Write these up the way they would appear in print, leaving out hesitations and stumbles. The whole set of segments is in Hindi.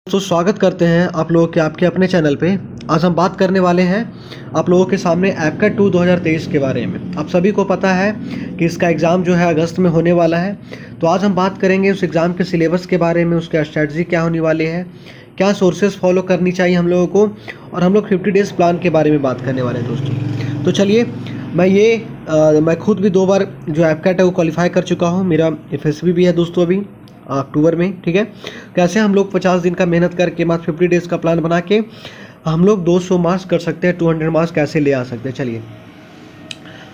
तो स्वागत करते हैं आप लोगों के आपके अपने चैनल पे। आज हम बात करने वाले हैं आप लोगों के सामने एपकैट 2 2023 के बारे में। आप सभी को पता है कि इसका एग्ज़ाम जो है अगस्त में होने वाला है। तो आज हम बात करेंगे उस एग्ज़ाम के सिलेबस के बारे में, उसका स्ट्रैटेजी क्या होने वाली है, क्या सोर्सेज फॉलो करनी चाहिए हम लोगों को, और हम लोग 50 डेज़ प्लान के बारे में बात करने वाले हैं दोस्तों। तो चलिए, मैं खुद भी 2 बार जो एपकैट है वो क्वालिफाई कर चुका हूँ। मेरा FSB भी है दोस्तों अभी अक्टूबर में, ठीक है। कैसे हम लोग 50 दिन का मेहनत करके मात्र 50 डेज़ का प्लान बना के हम लोग 200 मार्क्स कर सकते हैं, 200 मार्क्स कैसे ले आ सकते हैं। चलिए,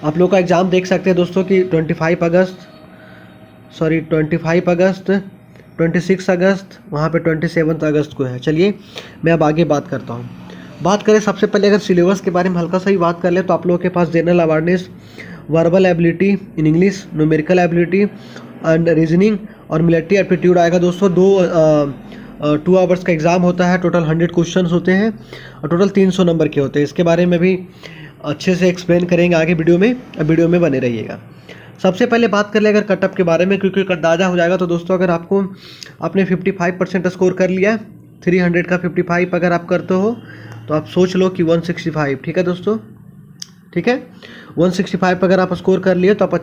आप लोग का एग्ज़ाम देख सकते हैं दोस्तों कि 25 अगस्त, 26 अगस्त, वहाँ पे 27 अगस्त को है। चलिए, मैं अब आगे बात करता हूँ। बात करें सबसे पहले अगर सिलेबस के बारे में हल्का सा ही बात कर ले तो आप लोगों के पास general awareness, verbal ability in English, numerical ability and reasoning और मिलिट्री एप्टीट्यूड आएगा दोस्तों। 2 आवर्स का एग्ज़ाम होता है। टोटल 100 क्वेश्चंस होते हैं और टोटल 300 नंबर के होते हैं। इसके बारे में भी अच्छे से एक्सप्लेन करेंगे आगे वीडियो में बने रहिएगा। सबसे पहले बात कर ले अगर कटअप के बारे में, क्योंकि अंदाजा हो जाएगा। तो दोस्तों, अगर आपने 55% स्कोर कर लिया, 300 का 55 अगर आप करते हो तो आप सोच लो कि 165, ठीक है दोस्तों, ठीक है। 165 अगर आप स्कोर कर लिए तो आप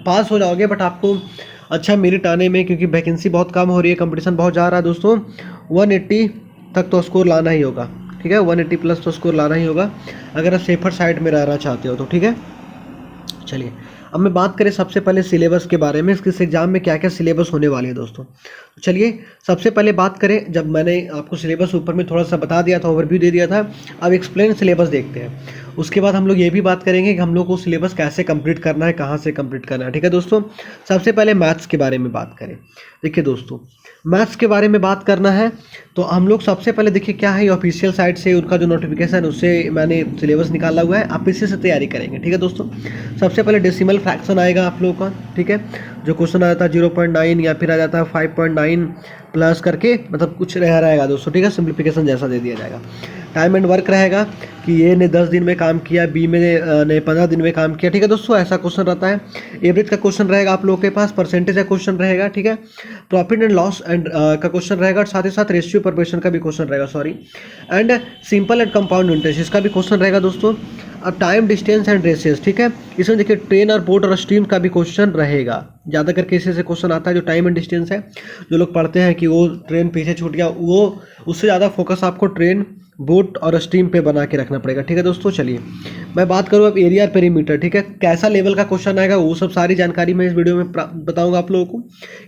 पास हो जाओगे, बट आपको अच्छा मेरिट आने में, क्योंकि वैकेंसी बहुत कम हो रही है, कंपटीशन बहुत जा रहा है दोस्तों, 180 तक तो स्कोर लाना ही होगा, ठीक है। 180 प्लस तो स्कोर लाना ही होगा अगर आप सेफर साइड में रहना चाहते हो तो, ठीक है। चलिए, अब मैं बात करें सबसे पहले सिलेबस के बारे में, इस एग्ज़ाम में क्या क्या सिलेबस होने वाले हैं दोस्तों। तो चलिए, सबसे पहले बात करें, जब मैंने आपको सिलेबस ऊपर में थोड़ा सा बता दिया था, ओवरव्यू दे दिया था, अब एक्सप्लेन सिलेबस देखते हैं। उसके बाद हम लोग ये भी बात करेंगे कि हम लोग को सिलेबस कैसे कंप्लीट करना है, कहाँ से कंप्लीट करना है, ठीक है दोस्तों। सबसे पहले मैथ्स के बारे में बात करें। देखिए दोस्तों, मैथ्स के बारे में बात करना है तो हम लोग सबसे पहले देखिए क्या है, ऑफिशियल साइट से उनका जो नोटिफिकेशन, उससे मैंने सिलेबस निकाला हुआ है, आप इसी से तैयारी करेंगे, ठीक है दोस्तों। सबसे पहले डेसिमल फ्रैक्शन आएगा आप लोगों का, ठीक है। जो क्वेश्चन आ जाता है 0.9 या फिर आ जाता है 5.9 प्लस करके, मतलब कुछ रहेगा दोस्तों, ठीक है। सिंप्लीफिकेशन जैसा दे दिया जाएगा। टाइम एंड वर्क रहेगा कि ए ने 10 दिन में काम किया, बी में ने 15 दिन में काम किया, ठीक है दोस्तों, ऐसा क्वेश्चन रहता है। एवरेज का क्वेश्चन रहेगा आप लोगों के पास, परसेंटेज का क्वेश्चन रहेगा, ठीक है। प्रॉफिट एंड लॉस एंड का क्वेश्चन रहेगा, और साथ ही साथ रेशियो परपेशन का भी क्वेश्चन रहेगा, and simple and compound interest इसका भी क्वेश्चन रहेगा दोस्तों। अब टाइम, डिस्टेंस एंड रेशियोज, ठीक है। इसमें देखिए ट्रेन और बोट और स्ट्रीम का भी क्वेश्चन रहेगा। ज़्यादा करके इसी क्वेश्चन आता है जो टाइम एंड डिस्टेंस है। जो लोग पढ़ते हैं कि वो ट्रेन पीछे छूट गया, वो उससे ज़्यादा फोकस आपको ट्रेन, बोट और स्ट्रीम पे बना के रखना पड़ेगा, ठीक है दोस्तों। चलिए, मैं बात करूँ अब एरिया और पेरीमीटर, ठीक है। कैसा लेवल का क्वेश्चन आएगा वो सब सारी जानकारी मैं इस वीडियो में बताऊंगा आप लोगों को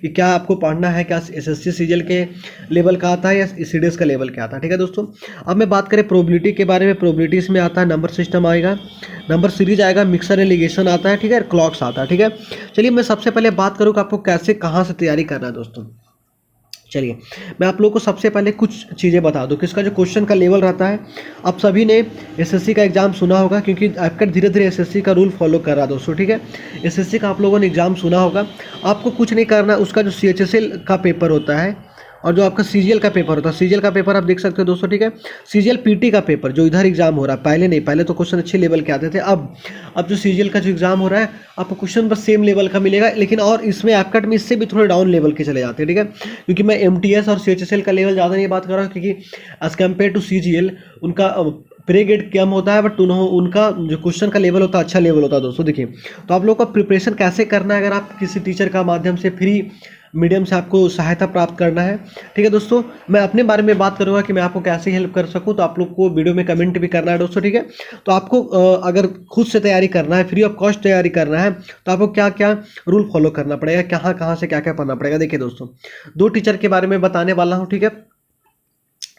कि क्या आपको पढ़ना है, क्या SSC सीजीएल के लेवल का आता है या CDS का लेवल क्या आता है, ठीक है दोस्तों। अब मैं बात करें प्रोबेबिलिटी के बारे में। प्रोबेबिलिटी इसमें आता है नंबर सिस्टम आएगा, नंबर सीरीज आएगा, मिक्सर एंड लिगेशन आता है, ठीक है, क्लॉक्स आता है, ठीक है। चलिए, मैं सबसे पहले बात करूँ कि आपको कैसे कहाँ से तैयारी करना है दोस्तों। चलिए, मैं आप लोगों को सबसे पहले कुछ चीज़ें बता दूं कि इसका जो क्वेश्चन का लेवल रहता है। आप सभी ने SSC का एग्ज़ाम सुना होगा, क्योंकि आपका धीरे धीरे SSC का रूल फॉलो कर रहा है दोस्तों, ठीक है। SSC का आप लोगों ने एग्ज़ाम सुना होगा। आपको कुछ नहीं करना, उसका जो CHSL का पेपर होता है और जो आपका CGL का पेपर होता है, CGL का पेपर आप देख सकते हो दोस्तों, ठीक है। CGL PT का पेपर जो इधर एग्जाम हो रहा है, पहले नहीं, पहले तो क्वेश्चन अच्छे लेवल के आते थे। अब जो CGL का जो एग्जाम हो रहा है, आपको क्वेश्चन बस सेम लेवल का मिलेगा, लेकिन और इसमें एपकैट में इससे भी थोड़े डाउन लेवल के चले जाते हैं, ठीक है। क्योंकि मैं MTS और CHSL का लेवल ज़्यादा नहीं बात कर रहा हूँ, क्योंकि एज कम्पेयर टू CGL उनका प्रे ग्रेड कम होता है, बट उनका जो क्वेश्चन का लेवल होता है अच्छा लेवल होता है दोस्तों। देखिए, तो आप लोग का प्रिपरेशन कैसे करना है, अगर आप किसी टीचर का माध्यम से फ्री मीडियम से आपको सहायता प्राप्त करना है, ठीक है दोस्तों। मैं अपने बारे में बात करूंगा कि मैं आपको कैसे हेल्प कर सकूं, तो आप लोग को वीडियो में कमेंट भी करना है दोस्तों, ठीक है। तो आपको अगर खुद से तैयारी करना है, फ्री ऑफ कॉस्ट तैयारी करना है, तो आपको क्या क्या रूल फॉलो करना पड़ेगा, कहाँ से क्या क्या पढ़ना पड़ेगा। देखिए दोस्तों, 2 टीचर के बारे में बताने वाला हूँ, ठीक है।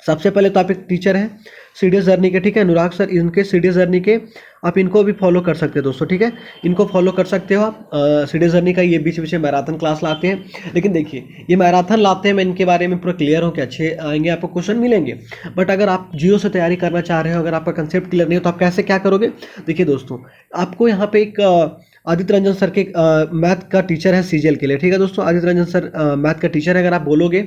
सबसे पहले तो आप एक टीचर हैं CDS जर्नी के, ठीक है, अनुराग सर, इनके CDS जर्नी के आप इनको भी फॉलो कर सकते हैं दोस्तों, ठीक है। इनको फॉलो कर सकते हो आप। CDS जर्नी का ये बीच बीच में मैराथन क्लास लाते हैं, लेकिन देखिए ये मैराथन लाते हैं, मैं इनके बारे में पूरा क्लियर हूँ कि अच्छे आएंगे, आपको क्वेश्चन मिलेंगे। बट अगर आप जियो से तैयारी करना चाह रहे हो, अगर आपका कंसेप्ट क्लियर नहीं हो, तो आप कैसे क्या करोगे। देखिए दोस्तों, आपको यहाँ पे एक आदित्य रंजन सर के मैथ का टीचर है सीजीएल के लिए, ठीक है दोस्तों। आदित्य रंजन सर मैथ का टीचर है, अगर आप बोलोगे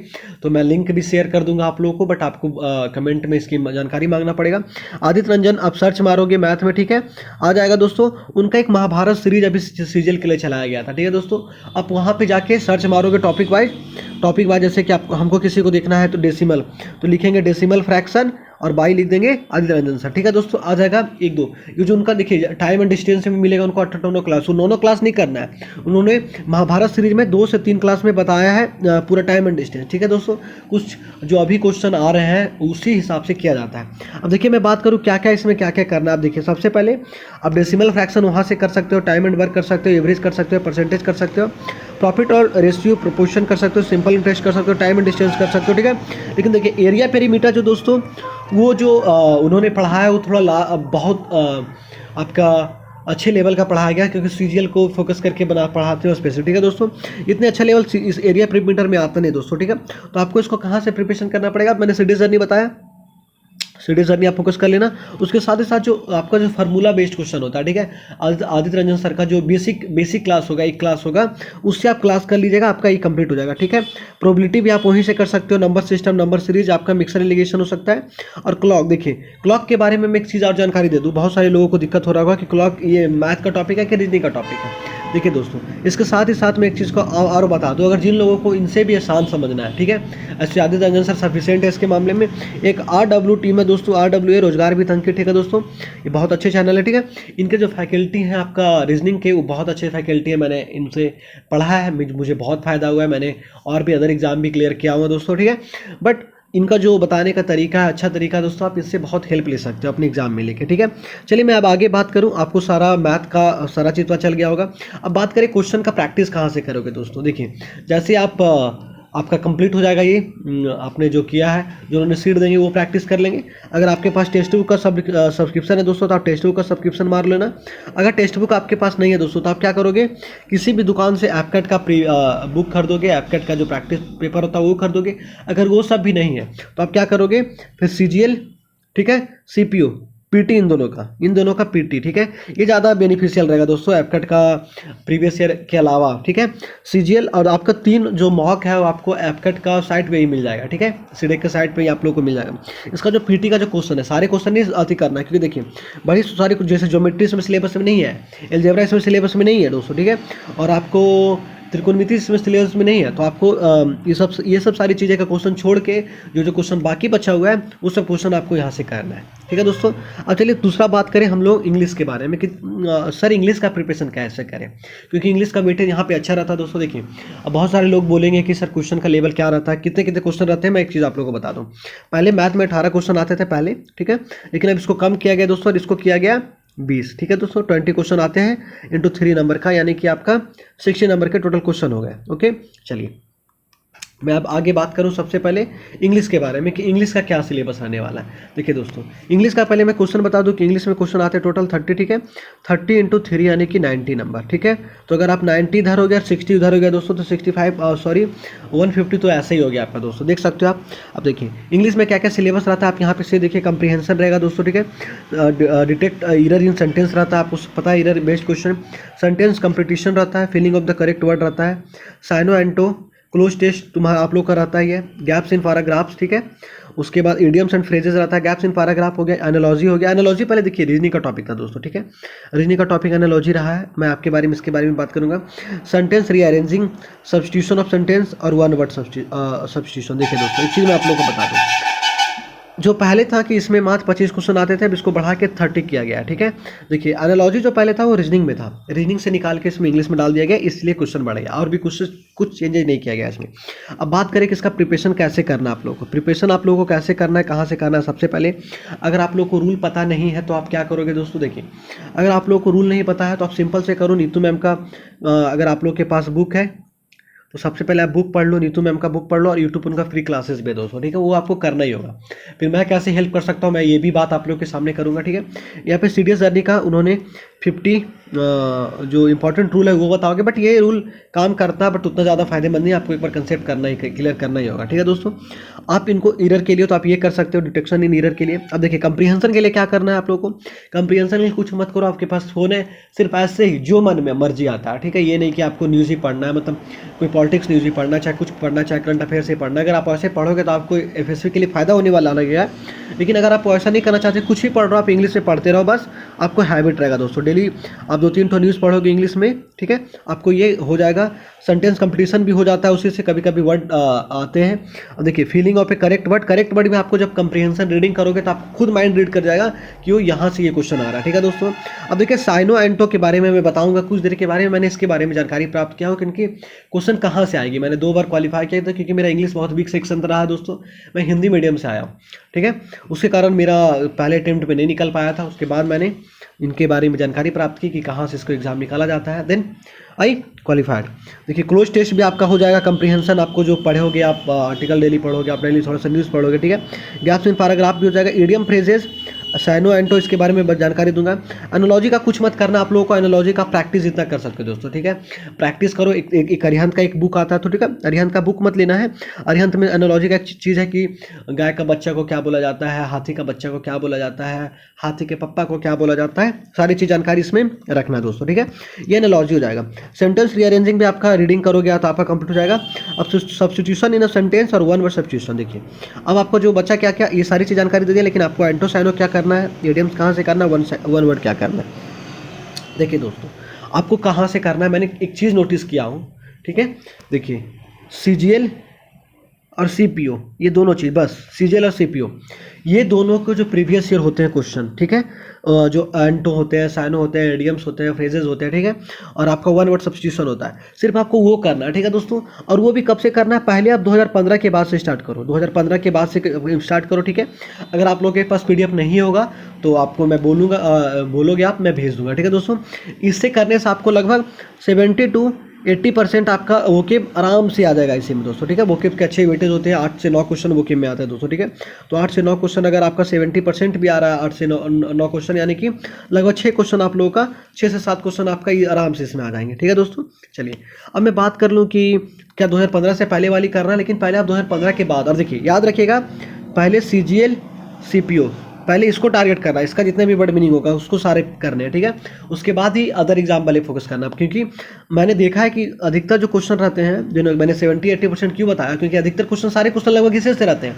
तो मैं लिंक भी शेयर कर दूंगा आप लोगों को, बट आपको कमेंट में इसकी जानकारी मांगना पड़ेगा। आदित्य रंजन आप सर्च मारोगे मैथ में, ठीक है, आ जाएगा दोस्तों। उनका एक महाभारत सीरीज अभी सीजीएल के लिए चलाया गया था, ठीक है दोस्तों। आप वहाँ पर जाके सर्च मारोगे टॉपिक वाइज, जैसे कि आप हमको किसी को देखना है तो डेसिमल, तो लिखेंगे डेसिमल फ्रैक्शन और बाई लिख देंगे आदित्य रंजन सर, ठीक है दोस्तों। आ जाएगा 1-2। ये जो उनका देखिए टाइम एंड डिस्टेंस में मिलेगा उनको 8 क्लास, 9 क्लास नहीं करना है। उन्होंने महाभारत सीरीज में 2 से 3 क्लास में बताया है पूरा टाइम एंड डिस्टेंस, ठीक है दोस्तों। कुछ जो अभी क्वेश्चन आ रहे हैं उसी हिसाब से किया जाता है। अब देखिए मैं बात करूँ क्या क्या इसमें क्या क्या करना है। आप देखिए सबसे पहले आप डेसिमल फ्रैक्शन वहाँ से कर सकते हो, टाइम एंड वर्क कर सकते हो, एवरेज कर सकते हो, परसेंटेज कर सकते हो, प्रॉफिट और रेशियो प्रोपोर्शन कर सकते हो, सिंपल इंटरेस्ट कर सकते हो, टाइम एंड डिस्टेंस कर सकते हो, ठीक है। लेकिन देखिए एरिया पेरीमीटर जो दोस्तों वो जो उन्होंने पढ़ाया है वो थोड़ा बहुत आपका अच्छे लेवल का पढ़ाया गया, क्योंकि सीजीएल को फोकस करके पढ़ाते हो स्पेशल, ठीक है दोस्तों। इतने अच्छा लेवल इस एरिया पेरीमीटर में आता नहीं दोस्तों, ठीक है। तो आपको इसको कहाँ से प्रिपरेशन करना पड़ेगा, मैंने सिटी जर्नी बताया, सिटी जर्नी आप फोकस कर लेना। उसके साथ ही साथ जो आपका जो फार्मूला बेस्ड क्वेश्चन होता है, ठीक है, आदित्य रंजन सर का जो बेसिक क्लास होगा, एक क्लास होगा, उससे आप क्लास कर लीजिएगा, आपका ये कंप्लीट हो जाएगा, ठीक है। प्रोबेबिलिटी भी आप वहीं से कर सकते हो, नंबर सिस्टम, नंबर सीरीज, आपका मिक्सर एलिगेशन हो सकता है। और क्लॉक, देखिए क्लॉक के बारे में मैं एक चीज़ और जानकारी दे दूँ, बहुत सारे लोगों को दिक्कत हो रहा होगा कि क्लॉक ये मैथ का टॉपिक है कि रीजनिंग का टॉपिक है। देखिए दोस्तों इसके साथ ही साथ मैं एक चीज़ को और बता दूं, अगर जिन लोगों को इनसे भी आसान समझना है, ठीक है, ऐसे आदित्य रंजन सर सफिशिएंट है इसके मामले में। एक RW टीम है दोस्तों, RWA रोजगार भी तंकी, ठीक है दोस्तों, ये बहुत अच्छे चैनल है, ठीक है। इनके जो फैकल्टी हैं आपका रीजनिंग के, वो बहुत अच्छे फैकल्टी है, मैंने इनसे पढ़ा है, मुझे बहुत फ़ायदा हुआ है, मैंने और भी अदर एग्जाम भी क्लियर किया हुआ दोस्तों, ठीक है। बट इनका जो बताने का तरीका है अच्छा तरीका दोस्तों, आप इससे बहुत हेल्प ले सकते हो अपने एग्जाम में लेके, ठीक है। चलिए मैं अब आगे बात करूं, आपको सारा मैथ का सारा चीज़ पता चल गया होगा। अब बात करें क्वेश्चन का प्रैक्टिस कहाँ से करोगे दोस्तों। देखिए जैसे आपका कंप्लीट हो जाएगा ये, आपने जो किया है, जो उन्होंने सीट देंगे वो प्रैक्टिस कर लेंगे। अगर आपके पास टेक्स्ट बुक का सब्सक्रिप्शन है दोस्तों, तो आप टेक्स्ट बुक का सब्सक्रिप्शन मार लेना। अगर टेक्स्ट बुक आपके पास नहीं है दोस्तों, तो आप क्या करोगे, किसी भी दुकान से एपकैट का बुक खरीदोगे, एपकैट का जो प्रैक्टिस पेपर होता है वो खरीदोगे। अगर वो सब भी नहीं है तो आप क्या करोगे, फिर सीजीएल, ठीक है, सीपीयू, पीटी, इन दोनों का पीटी, ठीक है, ये ज़्यादा बेनिफिशियल रहेगा दोस्तों एपकैट का प्रीवियस ईयर के अलावा, ठीक है। सीजीएल और आपका 3 जो मॉक है वो आपको एपकैट का साइट पे ही मिल जाएगा, ठीक है, सीडेक के साइट पे ही आप लोग को मिल जाएगा। इसका जो पीटी का जो क्वेश्चन है, सारे क्वेश्चन नहीं अति करना है, क्योंकि देखिए बड़ी सारी जैसे ज्योमेट्री इसमें सिलेबस में नहीं है, अलजेब्रा इसमें सिलेबस में नहीं है दोस्तों, ठीक है, और आपको त्रिकोणमिति इसमें सिलेबस में नहीं है, तो आपको ये सब सारी चीज़ें का क्वेश्चन छोड़ के जो क्वेश्चन बाकी बचा हुआ है वो सब क्वेश्चन आपको यहाँ से करना है, ठीक है दोस्तों। अब चलिए दूसरा बात करें हम लोग इंग्लिश के बारे में कि सर इंग्लिश का प्रिपरेशन कैसे करें, क्योंकि इंग्लिश का वेटेज यहाँ पे अच्छा रहता है दोस्तों। देखिए अब बहुत सारे लोग बोलेंगे कि सर क्वेश्चन का लेवल क्या रहता है, कितने कितने क्वेश्चन रहते हैं। मैं एक चीज़ आप लोगों को बता दूँ, पहले मैथ में 18 क्वेश्चन आते थे पहले, ठीक है, लेकिन अब इसको कम किया गया दोस्तों, और इसको किया गया 20, ठीक है दोस्तों। 20 क्वेश्चन आते हैं इंटू 3 नंबर का, यानी कि आपका 60 नंबर के टोटल क्वेश्चन हो गए, ओके। चलिए मैं अब आगे बात करूं सबसे पहले इंग्लिश के बारे में कि इंग्लिश का क्या सिलेबस आने वाला है। देखिए दोस्तों इंग्लिश का पहले मैं क्वेश्चन बता दूं कि इंग्लिश में क्वेश्चन आते हैं टोटल 30, ठीक है, 30 इंटू 3 यानी कि 90 नंबर, ठीक है। तो अगर आप 90 इधर हो गया, 60 उधर हो गया दोस्तों, तो 150 तो ऐसे ही हो गया आपका दोस्तों, देख सकते हो आप। अब देखिए इंग्लिश में क्या क्या सिलेबस रहता है, आप यहाँ पे से देखिए, कंप्रीहेंशन रहेगा दोस्तों, ठीक है, डिटेक्ट एरर इन सेंटेंस रहता है, आपको पता है error based question, sentence competition रहता है, filling of the correct word रहता है, साइनो एंटो क्लोज टेस्ट तुम्हारा आप लोग का रहता है, ये गैप्स इन पैराग्राफ्स, ठीक है। उसके बाद इडियम्स एंड फ्रेजेस रहता है, गैप्स इन पैराग्राफ हो गया, एनालॉजी हो गया। एनालॉजी पहले देखिए रीजनिंग का टॉपिक था दोस्तों, ठीक है, रीजनिंग का टॉपिक एनालॉजी रहा है, मैं आपके बारे में इसके बारे में बात करूंगा। Sentence rearranging, substitution of sentence और वन वर्ड सब्स्टिट्यूशन। देखिए दोस्तों एक चीज़ मैं आप लोगों को बता दूँ, जो पहले था कि इसमें मात्र 25 क्वेश्चन आते थे, अब इसको बढ़ा के 30 किया गया है, ठीक है। देखिए एनालॉजी जो पहले था वो रीजनिंग में था, रीजनिंग से निकाल के इसमें इंग्लिश में डाल दिया गया, इसलिए क्वेश्चन बढ़ गया, और भी कुछ चेंजेज नहीं किया गया इसमें। अब बात करें कि इसका प्रिपरेशन कैसे करना है आप लोगों को, प्रिपरेशन आप लोगों को कैसे करना है, कहाँ से करना है। सबसे पहले अगर आप लोग को रूल पता नहीं है तो आप क्या करोगे दोस्तों, देखिए अगर आप लोग को रूल नहीं पता है तो आप सिंपल से करो, नीतू मैम का अगर आप लोग के पास बुक है तो सबसे पहले आप बुक पढ़ लो, नीतू मैम का बुक पढ़ लो, और यूट्यूब उनका फ्री क्लासेस भी दोस्तों, ठीक है, वो आपको करना ही होगा। फिर मैं कैसे हेल्प कर सकता हूँ, मैं ये भी बात आप लोग के सामने करूँगा, ठीक है। यहाँ पे सीडीएस जर्नी का उन्होंने 50 जो इंपॉर्टेंट रूल है वो बताओगे, बट ये रूल काम करता है बट उतना ज़्यादा फायदेमंद नहीं, आपको एक बार कंसेप्ट करना ही क्लियर करना ही होगा, ठीक है दोस्तों। आप इनको एरर के लिए तो आप ये कर सकते हो डिटेक्शन इन एरर के लिए। अब देखिए कंप्रीहेंशन के लिए क्या करना है आप लोगों को, कंप्रीहेंशन के लिए कुछ मत करो, आपके पास फ़ोन है, सिर्फ ऐसे ही जो मन में मर्जी आता है, ठीक है। ये नहीं कि आपको न्यूज़ ही पढ़ना है, मतलब कोई पॉलिटिक्स न्यूज़ ही पढ़ना है, चाहे कुछ पढ़ना है, चाहे करंट अफेयर्स ही पढ़ना है। अगर आप ऐसे पढ़ोगे तो आपको एफएससी के लिए फ़ायदा होने वाला नहीं है। लेकिन अगर आप ऐसा नहीं करना चाहते, कुछ ही पढ़ रहे हो, आप इंग्लिश से पढ़ते रहो बस, आपको हैबिट रहेगा दोस्तों। डेली आप 2-3 तो न्यूज़ पढ़ोगे इंग्लिश में, ठीक है, आपको ये हो जाएगा। सेंटेंस कंपटीशन भी हो जाता है उसी से, कभी कभी वर्ड आते हैं। अब देखिए feeling of A correct word में आपको जब कंप्रीहेंशन रीडिंग करोगे तो आप खुद माइंड रीड कर जाएगा कि वो यहाँ से ये क्वेश्चन आ रहा है, ठीक है दोस्तों। अब देखिए साइनो एंटो के बारे में मैं बताऊंगा कुछ देर के बारे में। मैंने इसके बारे में जानकारी प्राप्त किया हूँ कि इनकी क्वेश्चन कहाँ से आएगी। मैंने 2 बार क्वालिफाई किया था क्योंकि मेरा इंग्लिश बहुत वीक सेक्शन रहा है दोस्तों, मैं हिंदी मीडियम से आया हूँ, ठीक है। उसके कारण मेरा पहले अटेम्प्ट में नहीं निकल पाया था। उसके बाद मैंने इनके बारे में जानकारी प्राप्त की कि कहाँ से इसको एग्जाम निकाला जाता है, देन आई क्वालिफाइड। देखिए क्लोज टेस्ट भी आपका हो जाएगा। कंप्रीहेंशन आपको जो पढ़ोगे, आप आर्टिकल डेली पढ़ोगे, आप डेली थोड़ा सा न्यूज़ पढ़ोगे, ठीक है। गैप्स इन पैराग्राफ भी हो जाएगा। ईडियम फ्रेजेस, साइनो एंटो, इसके बारे में जानकारी दूंगा। एनालॉजी का कुछ मत करना आप लोगों को, एनालॉजी का प्रैक्टिस इतना कर सकते हो दोस्तों, ठीक है। प्रैक्टिस करो। एक अरिहंत का एक बुक आता है तो ठीक है, अरिहंत का बुक मत लेना है। अरिहंत में एनालॉजी का एक चीज़ है कि गाय का बच्चा को क्या बोला जाता है, हाथी का बच्चा को क्या बोला जाता है, हाथी के पप्पा को क्या बोला जाता है, सारी चीज़ जानकारी इसमें रखना दोस्तों, ठीक है। ये एनालॉजी हो जाएगा। सेंटेंस रीअरेंजिंग भी आपका रीडिंग करोगे तो आपका कंप्लीट हो जाएगा। अब सब्स्टिट्यूशन इन अ सेंटेंस और वन वर्ड सब्स्टिट्यूशन देखिए। अब आपको जो बच्चा क्या क्या, ये सारी चीज़ जानकारी दे दिया, लेकिन आपको एंटो साइनो क्या करना है, इडियम्स कहाँ से करना है, वन वर्ड क्या करना है। देखिए दोस्तों आपको कहाँ से करना है, मैंने एक चीज़ नोटिस किया हूँ, ठीक है। देखिए सीजीएल और सीपीओ, ये दोनों चीज़, बस सीजीएल और सीपीओ, ये दोनों को जो प्रीवियस ईयर होते हैं क्वेश्चन, ठीक है, जो एंटो होते हैं, साइनो होते हैं, इडियम्स होते हैं, फ्रेजेस होते हैं, ठीक है, और आपका वन वर्ड सब्स्टिट्यूशन होता है, सिर्फ आपको वो करना है, ठीक है दोस्तों। और वो भी कब से करना है, पहले आप 2015 के बाद से स्टार्ट करो, 2015 के बाद से स्टार्ट करो, ठीक है। अगर आप लोगों के पास पीडीएफ नहीं होगा तो आपको मैं बोलूँगा, बोलोगे आप, मैं भेज दूंगा, ठीक है दोस्तों। इससे करने से आपको लगभग 70 to 80% आपका वोकेब आराम से आ जाएगा इसी में दोस्तों, ठीक है। वोकेब के अच्छे वेटेज होते हैं, 8 से 9 क्वेश्चन वोकेब में आते हैं दोस्तों, ठीक है। तो 8 से 9 क्वेश्चन अगर आपका 70% भी आ रहा है, 8 से 9 क्वेश्चन, यानी कि लगभग 6 क्वेश्चन आप लोगों का, 6 से 7 क्वेश्चन आपका ये आराम से इसमें आ जाएंगे, ठीक है दोस्तों। चलिए अब मैं बात कर लूँ कि क्या 2015 से पहले वाली करना है, लेकिन पहले आप 2015 के बाद। और देखिए याद रखिएगा, पहले सीजीएल सीपीओ, पहले इसको टारगेट करना है, इसका जितने भी वर्ड मीनिंग होगा उसको सारे करने हैं, ठीक है। उसके बाद ही अदर एग्जाम वाले फोकस करना, क्योंकि मैंने देखा है कि अधिकतर जो क्वेश्चन रहते हैं, जो मैंने 70-80% क्यों बताया, क्योंकि अधिकतर क्वेश्चन, सारे क्वेश्चन लगभग इसी से रहते हैं,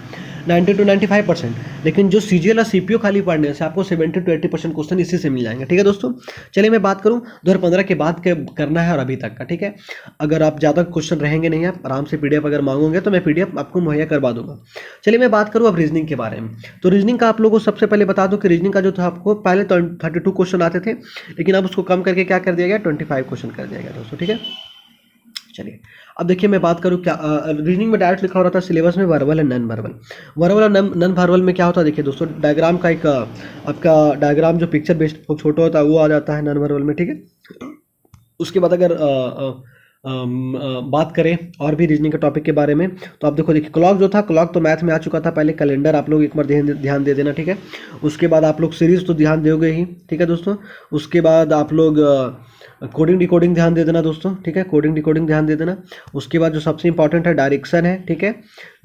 90 to 95%। लेकिन जो सीजीएल और सीपीओ खाली पढ़ने से आपको 70 to 80% क्वेश्चन इसी से मिल जाएंगे, ठीक है दोस्तों। चलिए मैं बात करूँ 2015 के बाद के करना है और अभी तक का, ठीक है। अगर आप ज़्यादा क्वेश्चन रहेंगे नहीं, आप आराम से पीडीएफ अगर मांगोगे तो मैं पीडीएफ आपको मुहैया करवा दूंगा। चलिए मैं बात करूँ अब रीजनिंग के बारे में। तो रीजनिंग का आप लोगों को सबसे पहले बता दूं कि रीजनिंग का जो था, आपको पहले 32 क्वेश्चन आते थे, लेकिन अब उसको कम करके क्या कर दिया गया, 25 क्वेश्चन कर दिया गया दोस्तों, ठीक है। चलिए अब देखिए मैं बात करूँ क्या रीजनिंग में डायरेक्ट लिखा हो रहा था सिलेबस में verbal and non verbal. Verbal और नॉन वर्बल में क्या होता है, देखिए दोस्तों, डायग्राम का एक आपका डायग्राम जो पिक्चर बेस्ड छोटा होता है वो आ जाता है नॉन वर्बल में, ठीक है। उसके बाद अगर बात करें और भी रीजनिंग के टॉपिक के बारे में, तो आप देखिए क्लॉक जो था, क्लॉक तो मैथ में आ चुका था पहले। कैलेंडर आप लोग एक बार ध्यान दे देना, ठीक है। उसके बाद आप लोग सीरीज तो ध्यान दोगे ही, ठीक है दोस्तों। उसके बाद आप लोग कोडिंग डिकोडिंग ध्यान दे देना दोस्तों, ठीक है, कोडिंग डिकोडिंग ध्यान दे देना। उसके बाद जो सबसे इंपॉर्टेंट है डायरेक्शन है, ठीक है,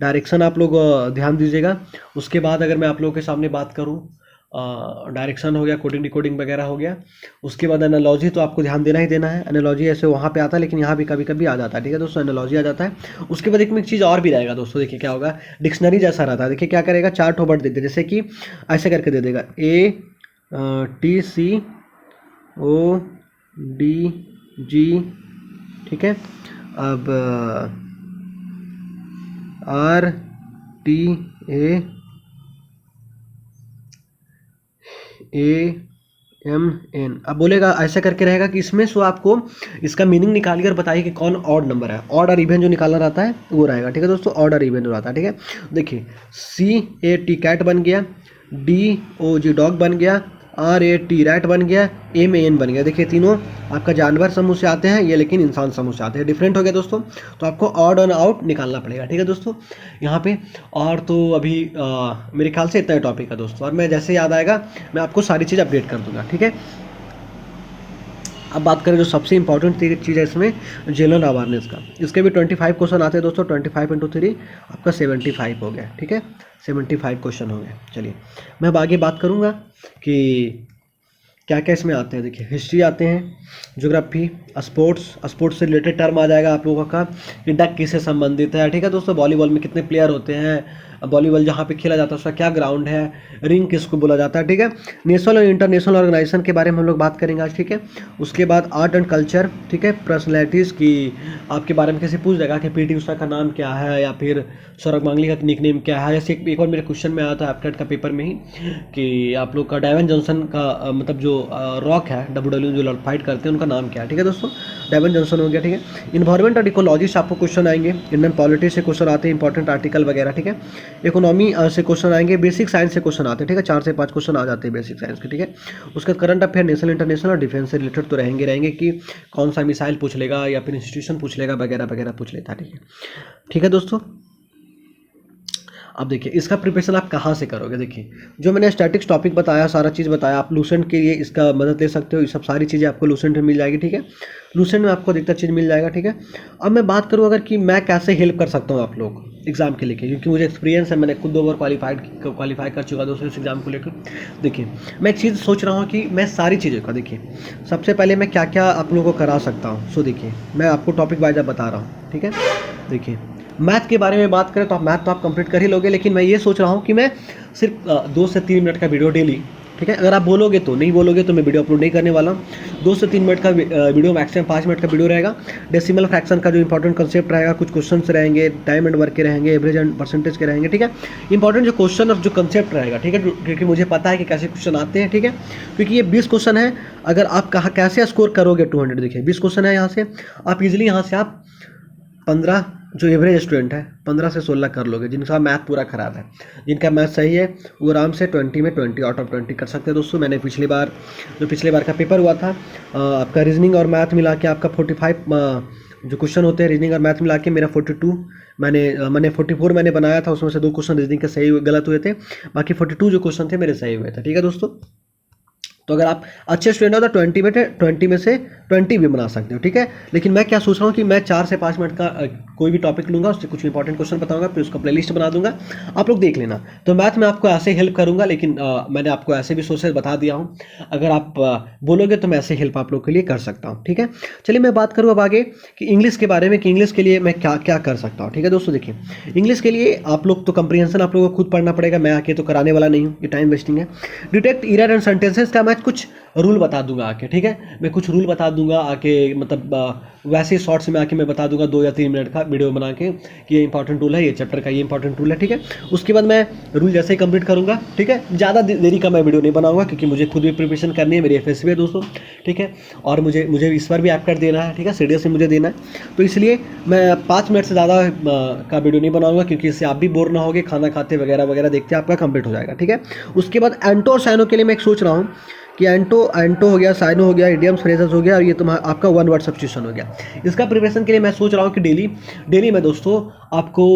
डायरेक्शन आप लोग ध्यान दीजिएगा। उसके बाद अगर मैं आप लोगों के सामने बात करूँ, डायरेक्शन हो गया, कोडिंग डिकोडिंग वगैरह हो गया। उसके बाद एनालॉजी तो आपको ध्यान देना ही देना है। एनालॉजी ऐसे वहाँ पे आता है, लेकिन यहाँ भी कभी कभी आ जाता है, ठीक है दोस्तों, एनालॉजी आ जाता है। उसके बाद एक चीज़ और भी रहेगा दोस्तों, देखिए क्या होगा, डिक्शनरी जैसा रहता है। देखिए क्या करेगा, 4 वर्ड दे दे, जैसे कि ऐसे करके दे देगा, ATCODG, ठीक है। अब RTAAMN, अब बोलेगा ऐसा करके रहेगा कि इसमें सो आपको इसका मीनिंग निकालिए और बताइए कि कौन ऑड नंबर है। ऑड और इवन जो निकालना रहता है वो रहेगा, ठीक है दोस्तों, ऑड और इवन जो रहता है, ठीक है। देखिए CAT कैट बन गया, DOG डॉग बन गया, RAT रैट बन गया, MAN बन गया। देखिए तीनों आपका जानवर समूह से आते हैं, ये लेकिन इंसान समूह से आते हैं, डिफरेंट हो गया दोस्तों। तो आपको ऑड और आउट निकालना पड़ेगा, ठीक है दोस्तों, यहाँ पे। और तो अभी मेरे ख्याल से इतना ही टॉपिक है दोस्तों, और मैं जैसे याद आएगा मैं आपको सारी चीज़ अपडेट कर दूंगा, ठीक है। अब बात करें जो सबसे इंपॉर्टेंट चीज़ है इसमें, जनरल अवेयरनेस का। इसके भी 25 क्वेश्चन आते हैं दोस्तों, 25 इंटू 3 आपका 75 हो गया, ठीक है, 75 क्वेश्चन हो गए। चलिए मैं अब आगे बात करूँगा कि क्या क्या इसमें आते हैं। देखिए हिस्ट्री आते हैं, ज्योग्राफी, स्पोर्ट्स से रिलेटेड टर्म आ जाएगा आप लोगों का कि डक किससे संबंधित है, ठीक है दोस्तों। वॉलीबॉल में कितने प्लेयर होते हैं, वॉलीबॉल जहाँ पे खेला जाता है उसका क्या ग्राउंड है, रिंग किसको बोला जाता है, ठीक है। नेशनल और इंटरनेशनल ऑर्गेनाइजेशन के बारे में हम लोग बात करेंगे आज, ठीक है। उसके बाद आर्ट एंड कल्चर, ठीक है। पर्सनैलिटीज़ की आपके बारे में किसी पूछ देगा कि पीटी उषा का नाम क्या है या फिर सौरभ गांगुली का निकनेम क्या है। जैसे एक और मेरे क्वेश्चन में आया था एप्टेट का पेपर में ही कि आप लोग का डेवन जॉनसन का मतलब जो रॉक है WWE जो फाइट करते हैं उनका नाम क्या है, ठीक है दोस्तों। डेवन जॉनसन हो गया, ठीक है। इन्वायरमेंट और इकोलॉजी से आपको क्वेश्चन आएंगे, इंडियन पॉलिटिक्स से क्वेश्चन आते हैं, इंपॉर्टेंट आर्टिकल वगैरह, ठीक है। इकोनॉमी से क्वेश्चन आएंगे, बेसिक साइंस से क्वेश्चन आते हैं, ठीक है। 4 से 5 क्वेश्चन आ जाते हैं बेसिक साइंस के, ठीक है। उसके करंट अफेयर, नेशनल इंटरनेशनल और डिफेंस से रिलेटेड तो रहेंगे कि कौन सा मिसाइल पूछ लेगा या फिर इंस्टीट्यूशन पूछ लेगा वगैरह वगैरह पूछ लेता है, ठीक है, ठीक है दोस्तों। अब देखिए इसका प्रिपरेशन आप कहाँ से करोगे। देखिए जो मैंने स्टैटिक्स टॉपिक बताया, सारा चीज़ बताया, आप लूसेंट के लिए इसका मदद ले सकते हो। ये सब सारी चीज़ें आपको लूसेंट में मिल जाएगी, ठीक है। लूसेंट में आपको अधिकतर चीज़ मिल जाएगा, ठीक है। अब मैं बात करूँ अगर कि मैं कैसे हेल्प कर सकता हूँ आप लोग एग्जाम के लेके, क्योंकि मुझे एक्सपीरियंस है, मैंने खुद 2 बार क्वालिफाई कर चुका दोस्तों इस एग्ज़ाम को लेकर। देखिए मैं एक चीज़ सोच रहा हूँ कि मैं सारी चीज़ों का, देखिए सबसे पहले मैं क्या क्या आप लोगों को करा सकता हूँ। सो देखिए मैं आपको टॉपिक वाइज बता रहा हूँ, ठीक है। देखिए मैथ के बारे में बात करें तो आप मैथ तो आप कंप्लीट कर ही लोगे, लेकिन मैं ये सोच रहा हूँ कि मैं सिर्फ 2 से 3 मिनट का वीडियो डेली, ठीक है। अगर आप बोलोगे तो, नहीं बोलोगे तो मैं वीडियो अपलोड नहीं करने वाला हूँ। 2 से 3 मिनट का वीडियो, मैक्सिमम 5 मिनट का वीडियो रहेगा। डेसिमल फ्रैक्शन का जो इंपॉर्टेंट कंसेप्ट रहेगा, कुछ क्वेश्चंस रहेंगे, टाइम एंड वर्क के रहेंगे, एवरेज एंड परसेंटेज के रहेंगे, ठीक है। इंपॉर्टेंट जो क्वेश्चन और जो कंसेप्ट रहेगा, ठीक है, क्योंकि मुझे पता है कि कैसे क्वेश्चन आते हैं, ठीक है। क्योंकि ये 20 क्वेश्चन है, अगर आप कहाँ कैसे स्कोर करोगे 200, देखिए 20 क्वेश्चन है यहाँ से, आप इजिली यहाँ से आप 15 जो एवरेज स्टूडेंट है 15 से 16 कर लोगे, जिनका मैथ पूरा खराब है। जिनका मैथ सही है वो आराम से 20 में 20 आउट ऑफ 20 कर सकते हैं दोस्तों। मैंने पिछले बार का पेपर हुआ था, आपका रीजनिंग और मैथ मिला के आपका 45 जो क्वेश्चन होते हैं रीजनिंग और मैथ मिला के मेरा 42, मैंने 44 मैंने बनाया था, उसमें से 2 क्वेश्चन रीजनिंग के सही गलत हुए थे, बाकी 42 जो क्वेश्चन थे मेरे सही हुए थे, ठीक है दोस्तों। तो अगर आप अच्छे स्टूडेंट हो तो 20 में से 20 भी बना सकते हो, ठीक है। लेकिन मैं क्या सोच रहा हूँ कि मैं 4 से 5 मिनट का कोई भी टॉपिक लूँगा, उससे कुछ इंपॉर्टेंट क्वेश्चन बताऊंगा, फिर उसका प्लेलिस्ट बना दूंगा, आप लोग देख लेना। तो मैथ में आपको ऐसे हेल्प करूंगा, लेकिन मैंने आपको ऐसे भी सोर्सेज बता दिया हूँ, अगर आप बोलोगे तो मैं ऐसे हेल्प आप लोग के लिए कर सकता हूँ, ठीक है। चलिए मैं बात करूँ अब आगे कि इंग्लिश के बारे में, कि इंग्लिश के लिए मैं क्या क्या कर सकता हूँ, ठीक है दोस्तों। देखिए इंग्लिश के लिए आप लोग तो कंप्रीहेंशन आप लोगों को खुद पढ़ना पड़ेगा, मैं आके तो कराने वाला नहीं हूँ, ये टाइम वेस्टिंग है। डिटेक्ट एरर एंड सेंटेंसेस का मैं कुछ रूल बता दूंगा आके, ठीक है। मैं कुछ रूल बता दूंगा आके, मतलब वैसे शॉर्ट्स में आके मैं बता दूंगा 2 या 3 मिनट का वीडियो बना के कि ये इंपॉर्टेंट रूल है, ये चैप्टर का ये इंपॉर्टेंट रूल है, ठीक है। उसके बाद मैं रूल जैसे ही कंप्लीट करूंगा, ठीक है, ज़्यादा देरी का मैं वीडियो नहीं बनाऊंगा, क्योंकि मुझे खुद भी प्रिपरेशन करनी है, मेरी FSC है दोस्तों, ठीक है। और मुझे इस बार भी एप्टेट देना है, ठीक है, सीडीएस में मुझे देना है, तो इसलिए मैं 5 मिनट से ज़्यादा का वीडियो नहीं बनाऊंगा, क्योंकि इससे आप भी बोर ना होगे, खाना खाते वगैरह वगैरह देखते आपका कंप्लीट हो जाएगा, ठीक है। उसके बाद एंटो और साइनो के लिए मैं एक सोच रहा हूँ कि एंटो हो गया, साइनो हो गया, इडियम्स फ्रेजेस हो गया, और ये तुम्हारा आपका 1 वर्ड सब्स्टिट्यूशन हो गया। इसका प्रिपरेशन के लिए मैं सोच रहा हूँ कि डेली मैं दोस्तों आपको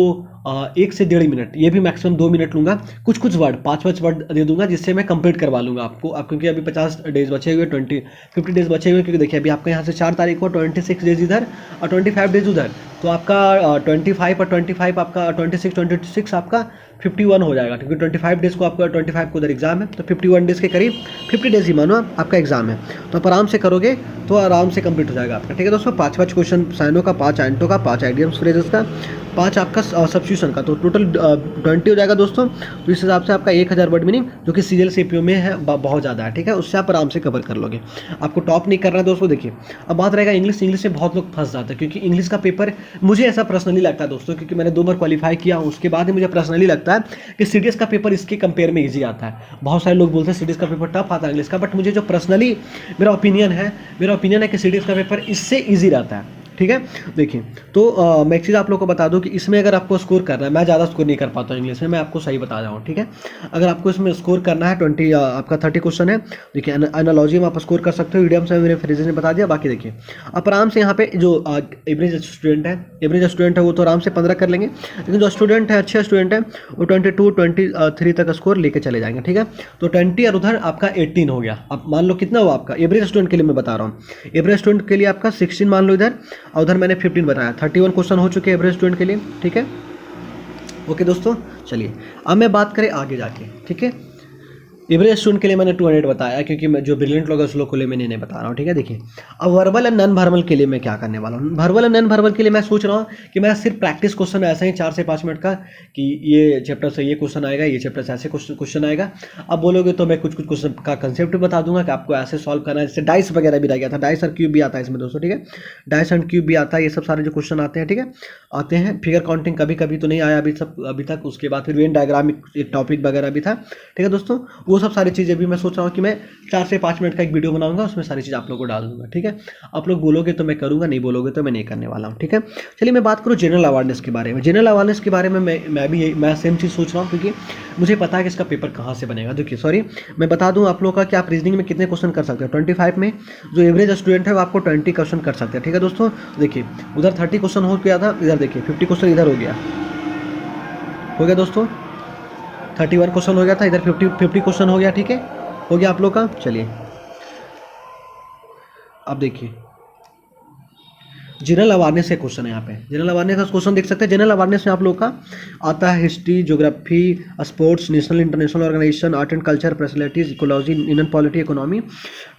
1 से 1.5 मिनट, ये भी मैक्सिमम 2 मिनट लूँगा, कुछ वर्ड 5 वर्ड दे दूंगा, जिससे मैं कंप्लीट करवा लूँगा आपको। आप क्योंकि अभी 50 डेज बचे हुए, 50 डेज बचे हुए, क्योंकि देखिए अभी आपका यहाँ से 4 तारीख को 26 डेज इधर और 25 डेज उधर, तो आपका 25 और 25 आपका 26 आपका 51 हो जाएगा, क्योंकि 25 डेज़ को आपका 25 को उधर एग्जाम है, तो 51 डेज़ के करीब 50 डेज़ ही मानो आपका एग्जाम है, तो आप आराम से करोगे तो आराम से कंप्लीट हो जाएगा आपका, ठीक है दोस्तों। 5 क्वेश्चन साइनो का, 5 एंटो का, 5 आइडियम्स फ्रेजेस का, 5 आपका सब्स्टिट्यूशन का, तो टोटल 20 हो जाएगा दोस्तों। तो इस हिसाब से आपका 1000 वर्ड मीनिंग, जो कि सीरियल CPO में है बहुत ज़्यादा है, ठीक है, उससे आप आराम से कवर कर लोगे, आपको टॉप नहीं करना है दोस्तों। देखिए अब बात रहेगा इंग्लिश में बहुत लोग फंस जाते हैं, क्योंकि इंग्लिश का पेपर मुझे ऐसा पर्सनली लगता है दोस्तों, क्योंकि मैंने 2 बार क्वालिफाई किया, उसके बाद ही मुझे पर्सनली लगता है कि सीडीएस का पेपर इसके कंपेयर में ईजी आता है। बहुत सारे लोग बोलते हैं सीडीएस का पेपर टफ आता है इंग्लिश का, बट मुझे जो पर्सनली मेरा ओपिनियन है कि सीडीएस का पेपर इससे ईजी रहता है, ठीक है। देखिए तो मैं एक चीज़ आप लोग को बता दूं कि इसमें अगर आपको स्कोर करना है, मैं ज़्यादा स्कोर नहीं कर पाता हूँ इंग्लिश में, मैं आपको सही बता रहा हूँ, ठीक है। अगर आपको इसमें स्कोर करना है 20 आपका 30 क्वेश्चन है। देखिए एनालॉजी में आप स्कोर कर सकते हो, इडियम्स में मेरे फ्रेजेस ने बता दिया। बाकी देखिए आप आराम से यहाँ पे जो एवरेज स्टूडेंट है वो तो आराम से 15 कर लेंगे, लेकिन जो स्टूडेंट है अच्छे स्टूडेंट है वो 22 23 तक स्कोर लेके चले जाएंगे, ठीक है। तो 20 और उधर आपका 18 हो गया। अब मान लो कितना हुआ आपका एवरेज स्टूडेंट के लिए मैं बता रहा हूँ, एवरेज स्टूडेंट के लिए आपका 16 मान लो इधर, और उधर मैंने 15 बताया। 31 क्वेश्चन हो चुके हैं एवरेज स्टूडेंट के लिए, ठीक है। ओके दोस्तों, चलिए अब मैं बात करें आगे जाके, ठीक है। एवरेज स्टूडेंट के लिए मैंने 200 बताया, क्योंकि मैं जो ब्रिलियंट लोग हैं उस लोग के लिए मैंने नहीं बता रहा हूँ, ठीक है। देखिए अब वर्बल एंड नॉन वर्बल के लिए मैं क्या करने वाला हूँ। वर्बल एंड नॉन वर्बल के लिए मैं सोच रहा हूँ कि मेरा सिर्फ प्रैक्टिस क्वेश्चन ऐसा ही 4 से 5 मिनट का, कि ये चैप्टर से ये क्वेश्चन आएगा, ये चैप्टर से ऐसे क्वेश्चन आएगा। अब बोलोगे तो मैं कुछ क्वेश्चन का कंसेप्ट बता दूंगा कि आपको ऐसे सॉल्व करना है। जैसे डाइस वगैरह भी रह गया था, डाइस और क्यूब भी आता है इसमें दोस्तों, ठीक है। डाइस एंड क्यूब भी आता है, ये सब सारे जो क्वेश्चन आते हैं, ठीक है, आते हैं। फिगर काउंटिंग कभी कभी तो नहीं आया अभी तक। उसके बाद फिर वेन डायग्राम एक टॉपिक वगैरह भी था, ठीक है दोस्तों। वो सब सारी चीज़ें भी मैं सोच रहा हूँ कि मैं 4 से 5 मिनट का एक वीडियो बनाऊंगा, उसमें सारी चीज़ आप लोगों को डाल दूंगा, ठीक है। आप लोग बोलोगे तो मैं करूँगा, नहीं बोलोगे तो मैं नहीं करने वाला हूँ, ठीक है। चलिए मैं बात करूँ जनरल अवेयरनेस के बारे में। जनरल अवेयरनेस के बारे में मैं सेम चीज़ सोच रहा हूँ, क्योंकि मुझे पता है कि इसका पेपर कहाँ से बनेगा। देखिए सॉरी, मैं बता दूँ आप लोगों का कि आप रीजनिंग में कितने क्वेश्चन कर सकते हो। 25 में जो एवरेज स्टूडेंट है वो आपको 20 क्वेश्चन कर सकते हैं, ठीक है दोस्तों। देखिए उधर 30 क्वेश्चन हो गया था, इधर देखिए 50 क्वेश्चन इधर हो गया दोस्तों। 31 क्वेश्चन हो गया था, इधर 50 क्वेश्चन हो गया, ठीक है, हो गया आप लोग का। चलिए अब देखिए जनरल अवेयरनेस के क्वेश्चन है यहाँ पे। जनरल अवेयरनेस का क्वेश्चन देख सकते हैं। जनरल अवेयरनेस में आप लोग का आता है history, geography, sports, national international organization, art and culture, personalities, ecology, Indian polity, economy,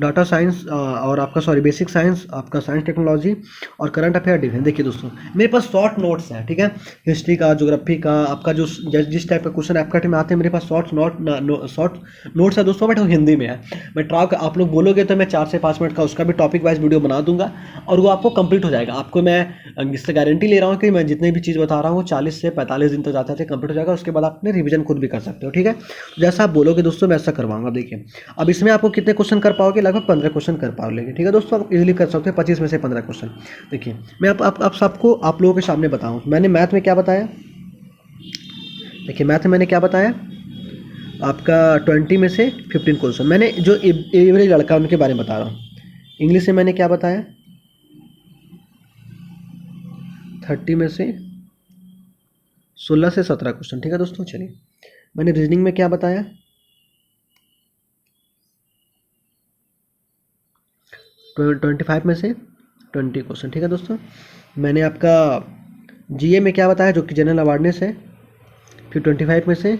data science और आपका सॉरी बेसिक साइंस, आपका साइंस टेक्नोलॉजी और करंट अफेयर डिफेंस। देखिए दोस्तों मेरे पास शॉर्ट नोट्स है, ठीक है। हिस्ट्री का, ज्योग्राफी का, आपका जो जिस टाइप का क्वेश्चन आपका में आते हैं, मेरे पास शॉर्ट नोट्स है दोस्तों, बट वो हिंदी में है। मैं ट्राई, आप लोग बोलोगे तो मैं 4 से 5 मिनट का उसका भी टॉपिक वाइज वीडियो बना दूंगा, और वो आपको कंप्लीट हो जाएगा। आपको मैं इससे गारंटी ले रहा हूँ कि मैं जितने भी चीज़ बता रहा हूँ 40 से 45 दिन तो जाते कंप्लीट हो जाएगा। उसके बाद आप अपने रिवीजन खुद भी कर सकते हो, ठीक है। जैसा आप बोलोगे दोस्तों मैं ऐसा करवाऊंगा। देखिए अब इसमें आपको कितने क्वेश्चन कर पाओगे, लगभग 15 क्वेश्चन कर पाओगे, ठीक है दोस्तों। आप इजीली कर सकते हो 25 में से 15 क्वेश्चन। देखिए मैं आप सबको आप लोगों के सामने बताऊँ, मैंने मैथ में क्या बताया। देखिए मैथ में मैंने क्या बताया, आपका 20 में से 15 क्वेश्चन। मैंने जो एवरेज लड़का उनके बारे में बता रहा हूँ। इंग्लिश में मैंने क्या बताया, 30 में से 16 से 17 क्वेश्चन, ठीक है दोस्तों। चलिए मैंने रीजनिंग में क्या बताया, 25 में से 20 क्वेश्चन, ठीक है दोस्तों। मैंने आपका जीए में क्या बताया, जो कि जनरल अवेयरनेस है, फिर 25 में से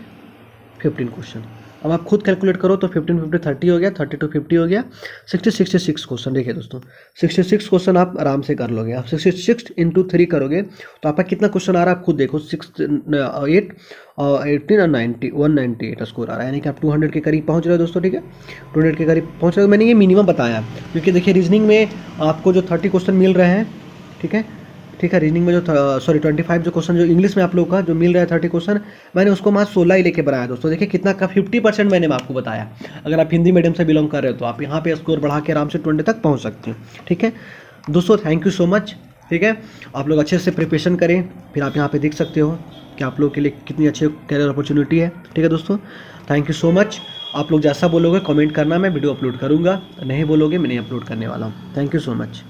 15 क्वेश्चन। अब आप खुद कैलकुलेट करो तो 15 50 30 हो गया, 32 50 हो गया, 66 क्वेश्चन। देखिए दोस्तों 66 क्वेश्चन आप आराम से कर लोगे। आप 66 इंटू 3 करोगे तो आपका कितना क्वेश्चन आ रहा है आप खुद देखो। 18 और 90 198 स्कोर आ रहा है, यानी कि आप 200 के करीब पहुंच रहे हो दोस्तों, ठीक है। 200 के करीब पहुंच रहे हो। मैंने ये मिनिमम बताया, क्योंकि देखिए रीजनिंग में आपको जो 30 क्वेश्चन मिल रहे हैं, ठीक है, रीजनिंग में जो सॉरी 25 जो क्वेश्चन जो इंग्लिश में आप लोग का जो मिल रहा है 30 क्वेश्चन, मैंने उसको मात्र 16 ही लेके बनाया दोस्तों। देखिए कितना का 50% मैंने आपको बताया। अगर आप हिंदी मीडियम से बिलोंग कर रहे हो तो आप यहाँ पे स्कोर बढ़ा के आराम से 20 तक पहुँच सकते हैं, ठीक है दोस्तों। थैंक यू सो मच, ठीक है। आप लोग अच्छे से प्रिपरेशन करें, फिर आप यहाँ पे देख सकते हो कि आप लोग के लिए कितनी अच्छी कैरियर अपॉर्चुनिटी है, ठीक है दोस्तों। Thank you so much. आप लोग जैसा बोलोगे कमेंट करना, मैं वीडियो अपलोड करूँगा। नहीं बोलोगे मैं नहीं अपलोड करने वाला हूँ। Thank you so much.